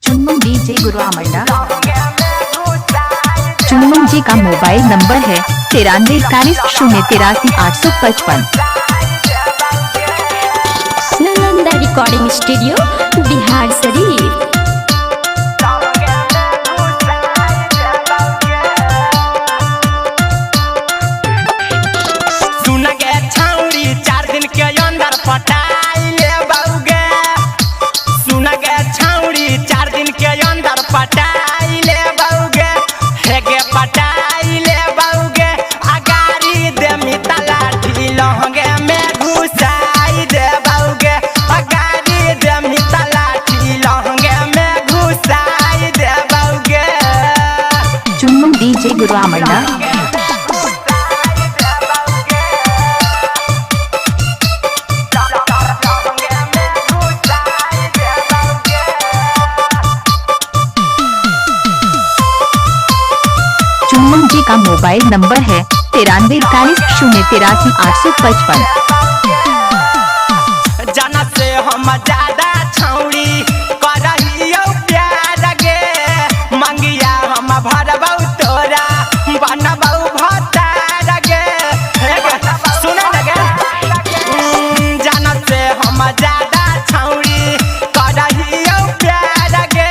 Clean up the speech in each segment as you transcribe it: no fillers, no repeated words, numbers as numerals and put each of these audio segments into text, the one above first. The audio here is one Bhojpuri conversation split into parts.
चुनमुन डीजे गुरु आमंडा। चुनमुन जी का मोबाइल नंबर है 9341 083 855। Nalanda recording studio Bihar Sharif. चुनमुन डीजे गुरु आमंडा। चुनमुन जी का मोबाइल नंबर है 9341 083 855। जना से हम ज्यादा छौड़ी करहियो प्यार गे मंगिया हम भरबौ तोरा बनबौ भतार गे सुन लगे जना से हम ज्यादा छौड़ी करहियो प्यार गे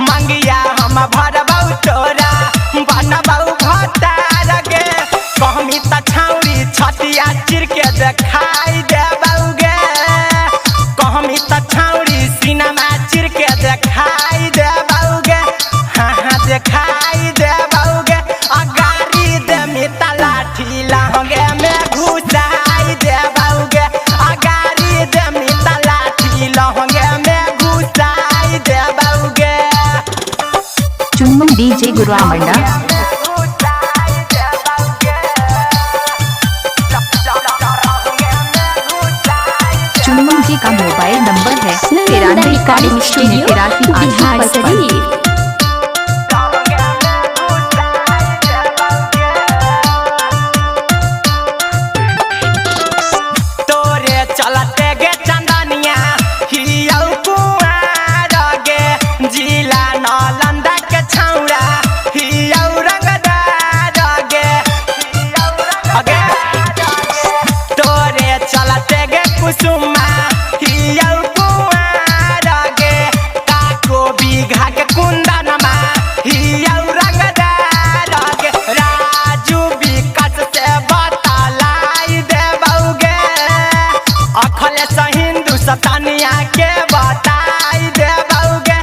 मंगिया हम भरबौ तोरा बनबौ भतार गे कहमी त छौड़ी छतिया चिर के देखाई देबौगे कहमी त छौड़ी सिनेमा चिर के देखाई देबौगे हाँ हाँ देखाई देबौगे अगारी देमी त लाठी लहंगे में घुसाई देबौगे अगारी देमी त लाठी लहंगे में घुसाई देबौगे चुनमुन डीजे गुरु आमंडा। चुनमुन जी का मोबाइल नंबर है नालंदा रिकॉर्डिंग स्टूडियो 9341 बिहार 083 शरीफ। तोरे चलते गे चंदनिया हियौ कुआर गे जिला नालंदा के छौड़ा हियौ रंगदार गे अगे तोरे चलते गे कुसुमा हियौ कुआर गे काको बीघा के कुंदनमा हियौ रंगदार गे राजू विकास से बतालाई देबौगे अखलेस हिंदू सतानिया के बताई देबौगे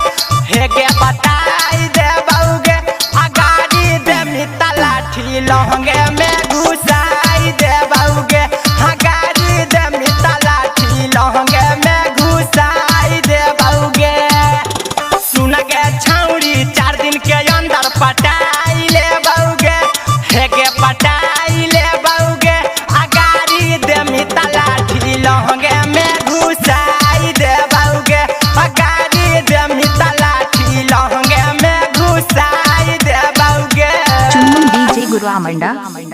हे गे बताई देबौगे अगाड़ी देमी त लाठी लहंगे में घुसाई देबौगे अगाड़ी देमी त लाठी लहंगे में घुसाई देबौगे सुन गे छौड़ी 4 दिन के अंदर पटाई लेबौगे हे गे पटाई लेबौगे अगाड़ी देमी त लाठी लहंगे में घुसाई देबौगे अगाड़ी देमी त लाठी लहंगे में घुसाई देबौगे चुनमुन डीजे गुरु आमंडा।